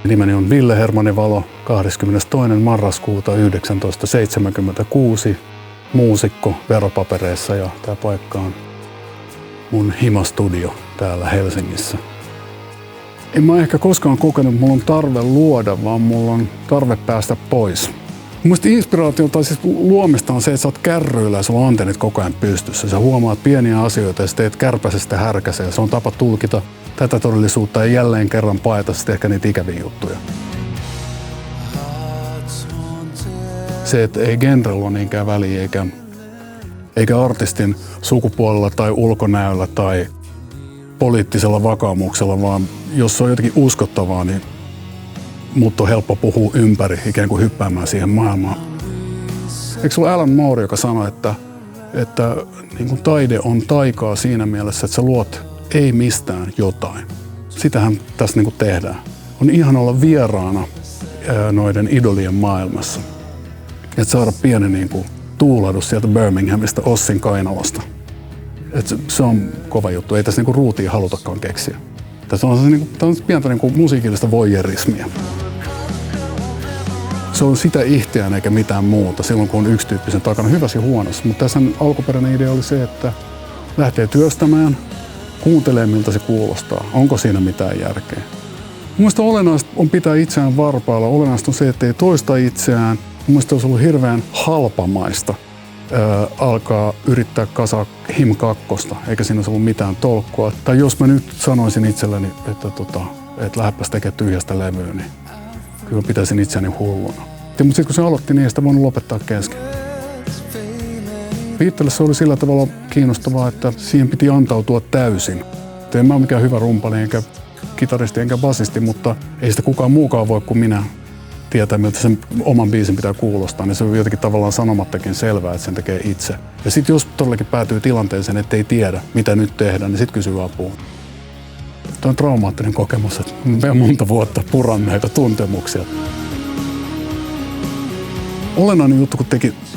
Nimeni on Ville Hermanni-Valo, 22. marraskuuta 1976, muusikko veropapereissa ja tämä paikka on mun himastudio täällä Helsingissä. En mä ehkä koskaan kokenut, että mulla on tarve luoda, vaan mulla on tarve päästä pois. Mielestäni inspiraatio tai siis luomista on se, että sä oot kärryillä ja sulla on antennit koko ajan pystyssä. Sä huomaat pieniä asioita ja sä teet kärpäsestä härkäsen. Se on tapa tulkita tätä todellisuutta ja jälleen kerran paeta sitten ehkä niitä ikäviä juttuja. Se, että ei genrellä ole niinkään väliä eikä artistin sukupuolella tai ulkonäöllä tai poliittisella vakaumuksella, vaan jos se on jotenkin uskottavaa, niin mut on helppo puhua ympäri, ikään kuin hyppäämään siihen maailmaan. Eikö sulla Alan Moore, joka sanoi, että niin kuin taide on taikaa siinä mielessä, että sä luot ei mistään jotain. Sitähän tässä niin kuin tehdään. On ihan olla vieraana noiden idolien maailmassa. Että saada pieni niin kuin tuulahdus sieltä Birminghamista Ossin kainalosta. Et se on kova juttu. Ei tässä niin kuin ruutia halutakaan keksiä. Tässä on pientä niin kuin musiikillista voyerismia. Se on sitä itseään eikä mitään muuta silloin, kun on yksityyppisen takana hyvässä ja huonossa. Mutta tässä alkuperäinen idea oli se, että lähtee työstämään, kuuntelee miltä se kuulostaa. Onko siinä mitään järkeä? Mielestäni olennaista on pitää itseään varpaalla. Olennaista on se, että ei toista itseään. Mielestäni olisi ollut hirveän halpamaista alkaa yrittää kasaa Him 2, eikä siinä olisi ollut mitään tolkkua. Tai jos mä nyt sanoisin itselleni, että lähdepäs tekemään tyhjästä levyä, niin kyllä pitäisin itseäni hulluna. Mutta sitten kun se aloitti, niin ei sitä voinut lopettaa kesken. Beatlesille se oli sillä tavalla kiinnostavaa, että siihen piti antautua täysin. En mä ole mikään hyvä rumpali, enkä kitaristi, enkä basisti, mutta ei sitä kukaan muukaan voi kuin minä tietää, miltä sen oman biisin pitää kuulostaa. Niin se on jotenkin tavallaan sanomattakin selvää, että sen tekee itse. Ja sitten jos todellakin päätyy tilanteeseen, ettei tiedä, mitä nyt tehdään, niin sitten kysyy apua. Tämä on traumaattinen kokemus, että mä monta vuotta puran näitä tuntemuksia. Olennainen juttu,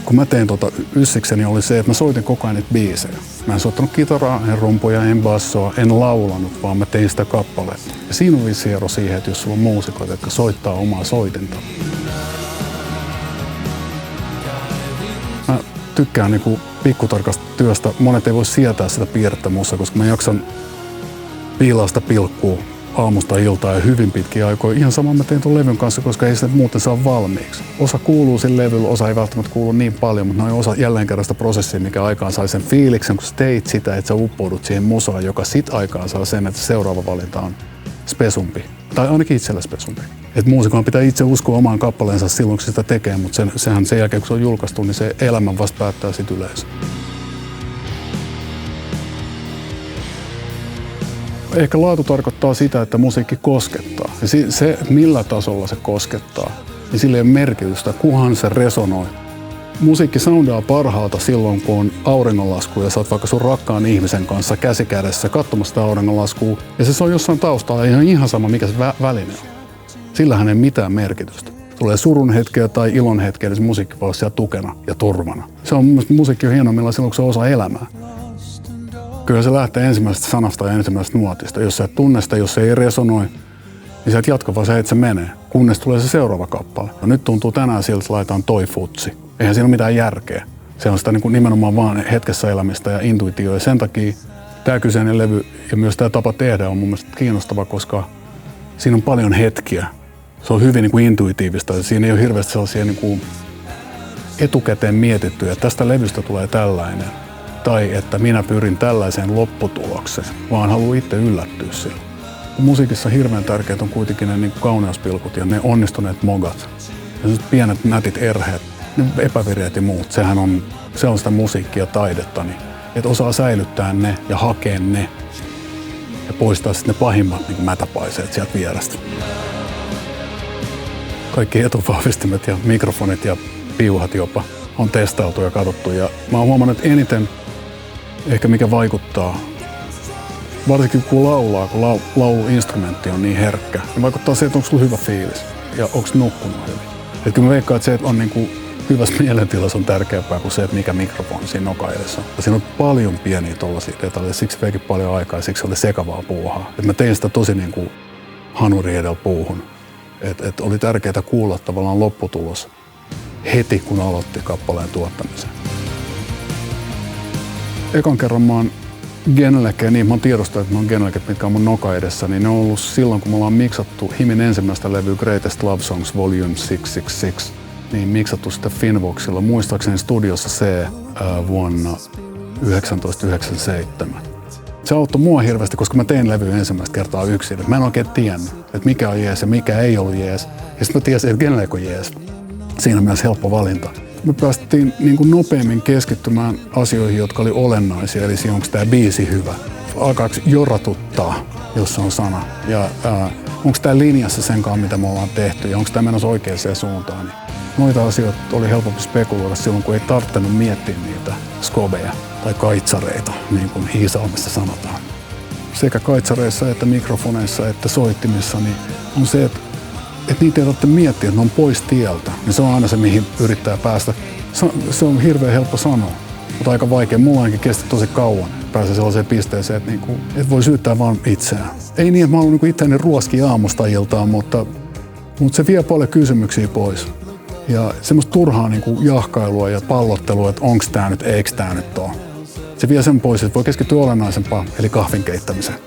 kun mä tein Yssikseni, oli se, että mä soitin koko ajan niitä biisejä. Mä en soittanut kitaraa, en rumpuja, en bassoa, en laulanut, vaan mä tein sitä kappaletta. Ja siinä on vissi ero siihen, että jos sulla on muusikoita, jotka soittaa omaa soitinta. Mä tykkään niinku pikkutarkasta työstä. Monet ei voi sietää sitä piirrettä musta, koska mä jaksan piilaa sitä pilkkuu aamusta iltaa ja hyvin pitkiä aikoja. Ihan sama mä tein tuon levyn kanssa, koska ei sitä muuten saa valmiiksi. Osa kuuluu sille levyllä, osa ei välttämättä kuulu niin paljon, mutta ne on osa jälleen kerran sitä prosessia, mikä aikaan sai sen fiiliksen, kun sä teit sitä, että sä uppoudut siihen musaan, joka sit aikaan saa sen, että seuraava valinta on spesumpi. Tai ainakin itsellä spesumpi. Että muusikon pitää itse uskoa omaan kappaleensa silloin, kun sitä tekee, mutta sehän sen jälkeen, kun se on julkaistu, niin se elämän vasta päättää sit yleisö. Ehkä laatu tarkoittaa sitä, että musiikki koskettaa. Ja se, millä tasolla se koskettaa, niin sillä ei ole merkitystä, kunhan se resonoi. Musiikki soundaa parhaalta silloin, kun on auringonlasku ja sä oot vaikka sun rakkaan ihmisen kanssa käsi kädessä katsomassa sitä auringonlaskua. Ja se on jossain taustalla ihan sama, mikä se väline on. Sillähän ei mitään merkitystä. Tulee surun hetkeä tai ilon hetkeä, niin se musiikki voi olla siellä tukena ja turvana. Se on mun mielestä musiikki on hienoimmillaan silloin, kun se on osa elämää. Kyllä se lähtee ensimmäisestä sanasta ja ensimmäisestä nuotista. Jos sä et tunne sitä, jos se ei resonoi, niin sä et jatka, vaan se, että se menee. Kunnes tulee se seuraava kappale. Ja nyt tuntuu tänään siltä, että laitetaan toi futsi. Eihän siinä ole mitään järkeä. Se on sitä niin kuin nimenomaan vaan hetkessä elämistä ja intuitio. Ja sen takia tämä kyseinen levy ja myös tämä tapa tehdä on mun mielestä kiinnostava, koska siinä on paljon hetkiä. Se on hyvin niin kuin intuitiivista. Siinä ei ole hirveästi sellaisia niin kuin etukäteen mietittyjä, että tästä levystä tulee tällainen. Tai että minä pyrin tällaiseen lopputulokseen, vaan haluan itse yllättyä sillä. Musiikissa hirveän tärkeät on kuitenkin ne niin kauneuspilkut ja ne onnistuneet mogat. Ja pienet nätit erheet, ne epävireet ja muut, se on sitä musiikkia ja taidetta. Niin, että osaa säilyttää ne ja hakea ne ja poistaa sitten ne pahimmat niin mätäpaiseet sieltä vierestä. Kaikki etuvahvistimet ja mikrofonit ja piuhat jopa on testailtu ja katsottu. Ja mä oon huomannut, että eniten ehkä mikä vaikuttaa, varsinkin kun laulaa, kun lauluinstrumentti on niin herkkä, niin vaikuttaa se, että onko sulla hyvä fiilis ja onko nukkunut hyvin. Että kyllä mä veikkaan, että se, että on niin kuin hyvässä mielentilassa on tärkeämpää kuin se, että mikä mikrofoni siinä nokan edessä on. Ja siinä on paljon pieniä tollaisia detaljeja, siksi veikin paljon aikaa ja siksi oli sekavaa puuhaa. Että mä tein sitä tosi niin kuin hanuri edellä puuhun. Et oli tärkeää kuulla tavallaan lopputulos heti, kun aloitti kappaleen tuottamisen. Ekan kerran mä oon Geneleke, niin mä oon tiedostanut, että mä oon Geneleket, mitkä on mun noka edessä, niin ne on ollut silloin, kun me ollaan miksattu Himin ensimmäistä levyä Greatest Love Songs Volume 666, niin miksattu sitä Finvoxilla, muistaakseni studiossa C vuonna 1997. Se auttoi mua hirveästi, koska mä tein levyä ensimmäistä kertaa yksin. Mä en oikein tiennyt, että mikä on jees ja mikä ei ollut jees. Ja sitten mä tiesin, että Geneleke on jees. Siinä on myös helppo valinta. Me päästiin niin kuin nopeammin keskittymään asioihin, jotka oli olennaisia. Eli onko tämä biisi hyvä? Alkaako joratuttaa, jos on sana? Ja onko tämä linjassa sen kanssa, mitä me ollaan tehty? Ja onko tämä menossa oikeaan suuntaan? Niin noita asioita oli helpompi spekuloida silloin, kun ei tarvinnut miettiä niitä skobeja tai kaitsareita, niin kuin Hiisalmessa sanotaan. Sekä kaitsareissa että mikrofoneissa että soittimissa niin on se, että niitä ei tarvitse miettiä, että ne on pois tieltä. Niin se on aina se, mihin yrittää päästä. Se on hirveän helppo sanoa, mutta aika vaikea. Mulla ainakin kesti tosi kauan päästä sellaiseen pisteeseen, että et voi syyttää vaan itseään. Ei niin, että mä haluan itseäni ruoskia aamusta iltaan, mutta se vie paljon kysymyksiä pois. Ja semmoista turhaa jahkailua ja pallottelua, että onks tää nyt, eiks tää nyt oo. Se vie sen pois, että voi keskittyä olennaisempaan, eli kahvin keittämiseen.